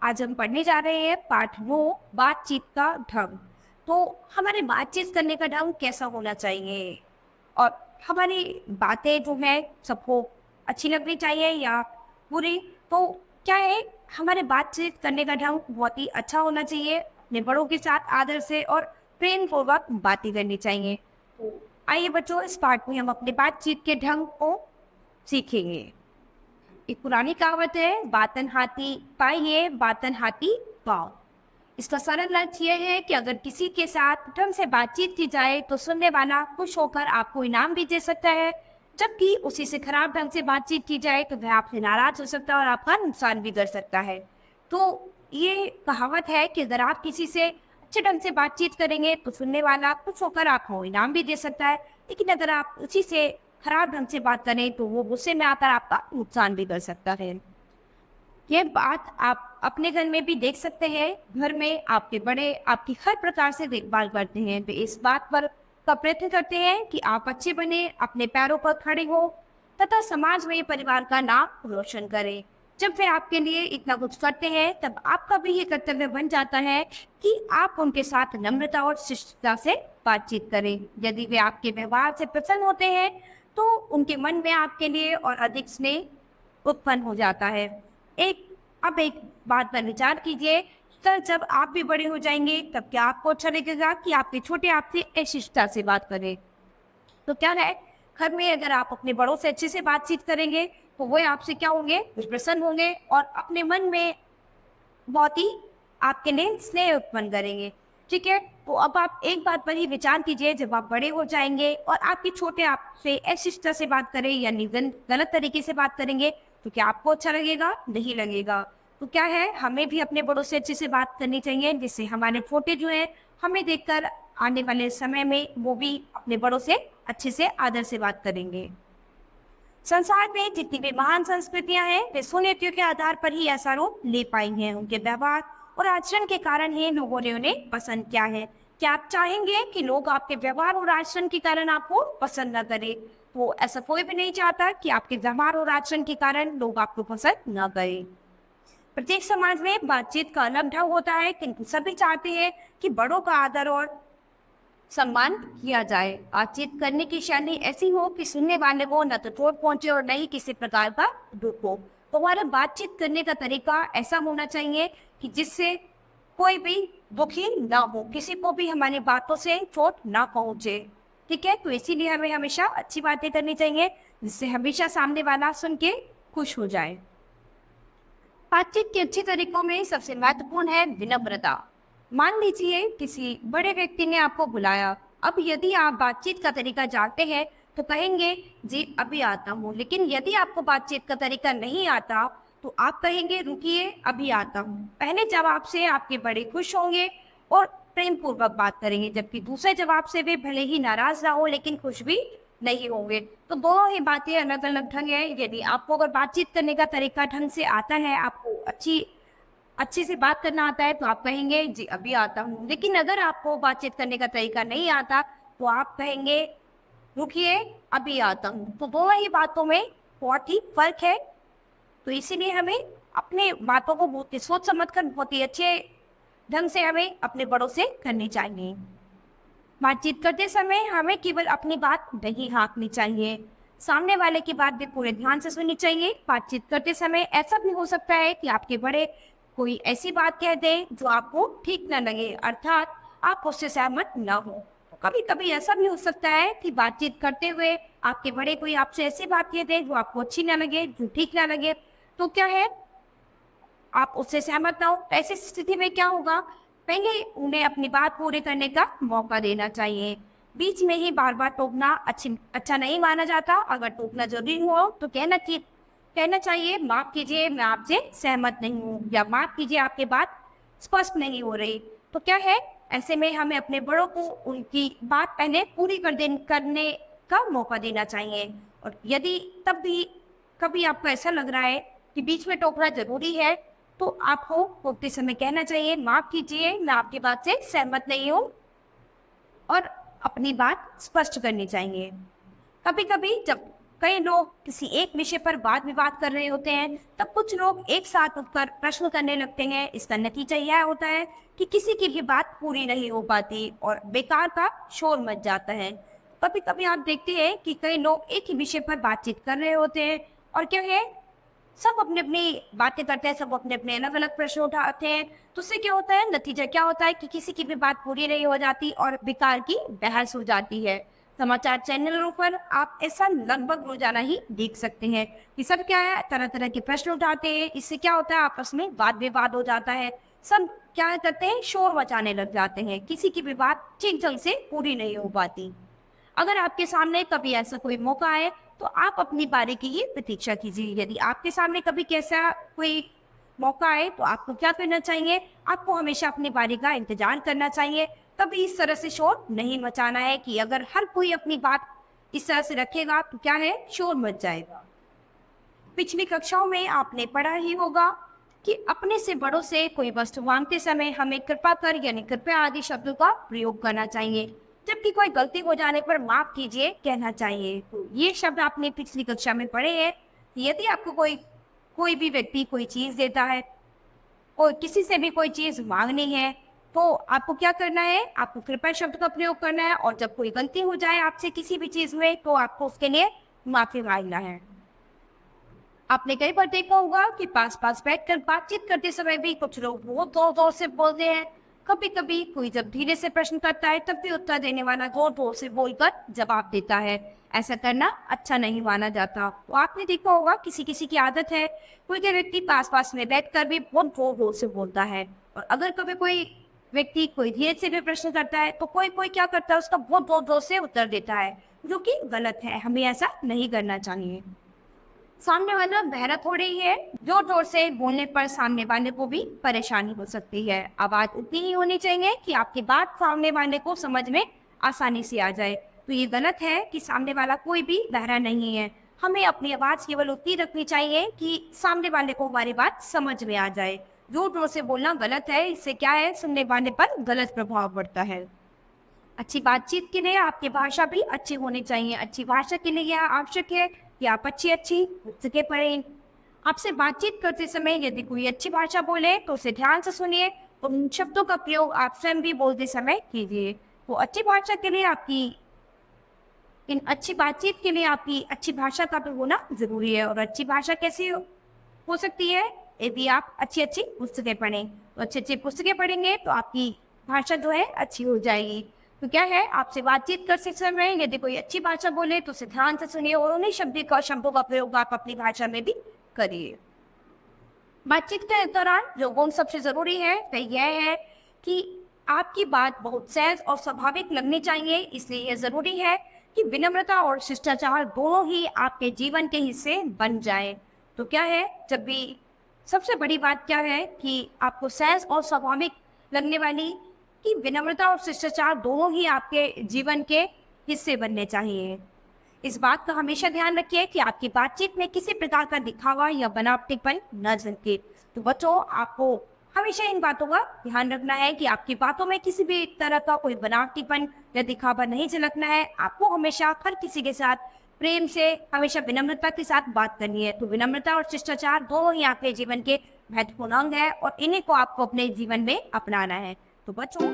आज हम पढ़ने जा रहे हैं पाठ 9 बातचीत का ढंग। तो हमारे बातचीत करने का ढंग कैसा होना चाहिए और हमारी बातें जो है सबको अच्छी लगनी चाहिए या बुरी। तो क्या है, हमारे बातचीत करने का ढंग बहुत ही अच्छा होना चाहिए, अपने बड़ों के साथ आदर से और प्रेम पूर्वक बातें करनी चाहिए। तो आइए बच्चों, इस पाठ में हम अपने बातचीत के ढंग को सीखेंगे। एक पुरानी कहावत है, बातन हाथी पाइए बातन हाथी पाओ। इसका सरल अर्थ यह है कि अगर किसी के साथ ढंग से बातचीत की जाए तो सुनने वाला खुश होकर आपको इनाम भी दे सकता है, जबकि उसी से खराब ढंग से बातचीत की जाए तो वह आपसे नाराज हो सकता है और आपका नुकसान भी कर सकता है। तो ये कहावत है कि अगर आप किसी से अच्छे ढंग से बातचीत करेंगे तो सुनने वाला खुश होकर आपको इनाम भी दे सकता है, लेकिन अगर आप उसी से खराब ढंग से बात करें तो वो गुस्से में आकर आपका नुकसान भी कर सकता है। ये बात आप अपने घर में भी देख सकते हैं। घर में आपके बड़े आपकी हर प्रकार से देखभाल करते हैं, वे इस बात पर का प्रयत्न करते हैं कि आप अच्छे बने, अपने पैरों पर खड़े हो तथा समाज में परिवार का नाम रोशन करें। जब वे आपके लिए इतना कुछ करते हैं तब आपका भी ये कर्तव्य बन जाता है कि आप उनके साथ नम्रता और शिष्टता से बातचीत करें। यदि वे आपके व्यवहार से प्रसन्न होते हैं तो उनके मन में आपके लिए और अधिक स्नेह उत्पन्न हो जाता है। अब एक बात पर विचार कीजिए, कल जब आप भी बड़े हो जाएंगे तब क्या आपको अच्छा लगेगा कि आपके छोटे आपसे अशिष्टता से बात करें? तो क्या है, घर में अगर आप अपने बड़ों से अच्छे से बातचीत करेंगे तो वो आपसे क्या होंगे, प्रसन्न होंगे और अपने मन में बहुत ही आपके लिए स्नेह उत्पन्न करेंगे। ठीक है, तो अब आप एक बात पर ही विचार कीजिए, जब आप बड़े हो जाएंगे और आपके छोटे आपसे अशिष्टता से बात करें या गलत तरीके से बात करेंगे तो क्या आपको अच्छा लगेगा? नहीं लगेगा। तो क्या है, हमें भी अपने बड़ों से अच्छे से बात करनी चाहिए, जिससे हमारे छोटे जो है हमें देखकर आने वाले समय में वो भी अपने बड़ों से अच्छे से आदर से बात करेंगे। संसार में जितनी भी महान संस्कृतियां हैं वे सुनीतियों के आधार पर ही ऐसा रूप ले पाई हैं। उनके व्यवहार और आचरण के कारण ही लोगों ने उन्हें पसंद किया है। क्या आप चाहेंगे कि लोग आपके व्यवहार और आचरण के कारण आपको पसंद न करें? तो ऐसा कोई भी नहीं चाहता कि आपके व्यवहार और आचरण के कारण लोग आपको पसंद न करें। प्रत्येक समाज में बातचीत का अलग ढंग होता है, किंतु सभी चाहते हैं कि बड़ों का आदर और सम्मान किया जाए। बातचीत करने की शैली ऐसी हो कि सुनने वाले को न तो चोट पहुंचे और न ही किसी प्रकार का दुख हो। तो हमारा बातचीत करने का तरीका ऐसा होना चाहिए कि जिससे कोई भी दुखी ना हो, किसी को भी हमारी बातों से चोट ना पहुंचे। ठीक है, तो इसीलिए हमें हमेशा अच्छी बातें करनी चाहिए, जिससे हमेशा सामने वाला सुन के खुश हो जाए। बातचीत के अच्छे तरीकों में सबसे महत्वपूर्ण है विनम्रता। मान लीजिए किसी बड़े व्यक्ति ने आपको बुलाया। अब यदि आप बातचीत का तरीका जानते हैं तो कहेंगे जी अभी आता हूँ, लेकिन यदि आपको बातचीत का तरीका नहीं आता तो आप कहेंगे रुकिए अभी आता हूँ। पहले जवाब से आपके बड़े खुश होंगे और प्रेम पूर्वक बात करेंगे, जबकि दूसरे जवाब से वे भले ही नाराज ना हो लेकिन खुश भी नहीं होंगे। तो दोनों ही बातें अलग अलग ढंग है। यदि आपको अगर बातचीत करने का तरीका ढंग से आता है, आपको अच्छे से बात करना आता है तो आप कहेंगे जी अभी आता हूँ, लेकिन अगर आपको बातचीत करने का तरीका नहीं आता तो आप कहेंगे रुकिए अभी आता हूँ। तो दोनों ही बातों में बहुत ही फर्क है। तो इसीलिए हमें अपने बातों को बहुत ही सोच समझ कर बहुत ही अच्छे ढंग से हमें अपने बड़ों से करनी चाहिए। बातचीत करते समय हमें केवल अपनी बात नहीं हाँकनी चाहिए, सामने वाले की बात भी पूरे ध्यान से सुननी चाहिए। बातचीत करते समय ऐसा भी हो सकता है कि आपके बड़े कोई ऐसी बात कह दे जो आपको ठीक न लगे, अर्थात आप उससे सहमत न हो। कभी कभी ऐसा भी हो सकता है कि बातचीत करते हुए आपके बड़े कोई आपसे ऐसी बात कह दे जो आपको अच्छी ना लगे, जो ठीक ना लगे। तो क्या है, आप उससे सहमत ना हो, ऐसी स्थिति में क्या होगा, पहले उन्हें अपनी बात पूरी करने का मौका देना चाहिए। बीच में ही बार बार टोकना अच्छा नहीं माना जाता। अगर टोकना जरूरी हो तो कहना चाहिए माफ कीजिए मैं आपसे सहमत नहीं हूँ, या माफ कीजिए आपकी बात स्पष्ट नहीं हो रही। तो क्या है, ऐसे में हमें अपने बड़ों को उनकी बात पहले पूरी करने का मौका देना चाहिए। और यदि तब भी कभी आपको ऐसा लग रहा है कि बीच में टोकना जरूरी है तो आपको टोकते समय कहना चाहिए माफ कीजिए मैं आपकी बात से सहमत नहीं हूँ, और अपनी बात स्पष्ट करनी चाहिए। कभी कभी जब कई लोग किसी एक विषय पर वाद विवाद कर रहे होते हैं, तब कुछ लोग एक साथ उठकर प्रश्न करने लगते हैं। इसका नतीजा यह होता है कि किसी की भी बात पूरी नहीं हो पाती और बेकार का शोर मच जाता है। कभी कभी आप देखते हैं कि कई लोग एक ही विषय पर बातचीत कर रहे होते हैं और क्या है, सब अपनी अपनी बातें करते हैं, सब अपने अपने अलग अलग प्रश्न उठाते हैं। तो उससे क्या होता है, नतीजा क्या होता है कि किसी की भी बात पूरी नहीं हो जाती और बेकार की बहस हो जाती है। समाचार चैनलों पर आप ऐसा लगभग रोजाना ही देख सकते हैं कि सब क्या है, तरह तरह के प्रश्न उठाते हैं। इससे क्या होता है, आपस में वाद विवाद हो जाता है। सब क्या करते हैं, शोर मचाने लग जाते हैं, किसी की भी बात ठीक ढंग से पूरी नहीं हो पाती। अगर आपके सामने कभी ऐसा कोई मौका आए तो आप अपनी बारी की ही प्रतीक्षा कीजिए। यदि आपके सामने कभी कैसा कोई मौका आए तो आपको क्या करना चाहिए, आपको हमेशा अपनी बारी का इंतजार करना चाहिए। कभी इस तरह से शोर नहीं मचाना है कि अगर हर कोई अपनी बात इस तरह से रखेगा तो क्या है, शोर मच जाएगा। पिछली कक्षाओं में आपने पढ़ा ही होगा कि अपने से बड़ों से कोई वस्तु मांगते समय हमें कृपा कर यानी कृपया आदि शब्दों का प्रयोग करना चाहिए, जबकि कोई गलती हो जाने पर माफ कीजिए कहना चाहिए। तो ये शब्द आपने पिछली कक्षा में पढ़े हैं। यदि आपको कोई भी व्यक्ति कोई चीज देता है और किसी से भी कोई चीज मांगनी है तो आपको क्या करना है, आपको कृपया शब्द का प्रयोग करना है। और जब कोई गलती हो जाए आपसे किसी भी चीज में तो आपको उसके लिए माफी मांगना है। आपने कई बार देखा होगा कि पास पास बैठकर बातचीत करते समय भी कुछ लोग बहुत जोर जोर से बोलते हैं। कभी कभी कोई जब धीरे से प्रश्न करता है तब भी उत्तर देने वाला जोर जोर से बोलकर जवाब देता है। ऐसा करना अच्छा नहीं माना जाता। तो आपने देखा होगा किसी किसी की आदत है, कोई कोई व्यक्ति पास पास में बैठकर भी बहुत जोर जोर से बोलता है। और अगर कभी कोई व्यक्ति कोई धीरे से भी प्रश्न करता है तो कोई कोई क्या करता है, उसका बहुत जोर जोर से उत्तर देता है, जो कि गलत है। हमें ऐसा नहीं करना चाहिए। सामने वाला बहरा थोड़े ही है, जोर जोर से बोलने पर सामने वाले को भी परेशानी हो सकती है। आवाज उतनी ही होनी चाहिए कि आपकी बात सामने वाले को समझ में आसानी से आ जाए। तो ये गलत है कि सामने वाला कोई भी बहरा नहीं है। हमें अपनी आवाज केवल उतनी रखनी चाहिए कि सामने वाले को हमारी बात समझ में आ जाए। जोर जोर से बोलना गलत है, इससे क्या है, सुनने वाले पर गलत प्रभाव पड़ता है। अच्छी बातचीत के लिए आपकी भाषा भी अच्छी होनी चाहिए। अच्छी भाषा के लिए यह आवश्यक है कि आप अच्छी पुस्तकें पढ़ें। आपसे बातचीत करते समय यदि कोई अच्छी भाषा बोले तो उसे ध्यान से सुनिए। उन शब्दों का प्रयोग आप स्वयं भी बोलते समय कीजिए। तो अच्छी भाषा के लिए अच्छी बातचीत के लिए आपकी अच्छी भाषा का भी होना जरूरी है। और अच्छी भाषा कैसे हो सकती है, यदि आप अच्छी पुस्तकें पढ़ें। तो अच्छी पुस्तकें पढ़ेंगे तो आपकी भाषा जो है अच्छी हो जाएगी। तो क्या है, आपसे बातचीत करते समय यदि कोई अच्छी भाषा बोले तो उसे ध्यान से सुनिए और उन्हीं शब्दों का प्रयोग आप अपनी भाषा में भी करिए। बातचीत के दौरान जो गुण सबसे जरूरी है वह यह है कि आपकी बात बहुत सहज और स्वाभाविक लगनी चाहिए। इसलिए यह जरूरी है कि विनम्रता और शिष्टाचार दोनों ही आपके जीवन के हिस्से बन जाए। तो क्या है, जब भी सबसे बड़ी बात क्या है कि आपको सहज और स्वाभाविक लगने वाली कि विनम्रता और शिष्टाचार दोनों ही आपके जीवन के हिस्से बनने चाहिए। इस बात का हमेशा ध्यान रखिए कि आपकी बातचीत में किसी प्रकार का दिखावा या बनावटीपन न झलके। तो बच्चों, आपको हमेशा इन बातों का ध्यान रखना है कि आपकी बातों में किसी भी तरह का कोई बनावटीपन या दिखावा नहीं झलकना है। आपको हमेशा हर किसी के साथ प्रेम से, हमेशा विनम्रता के साथ बात करनी है। तो विनम्रता और शिष्टाचार दोनों ही आपके जीवन के महत्वपूर्ण अंग है और इन्हीं को आपको अपने जीवन में अपनाना है। तो बच्चों,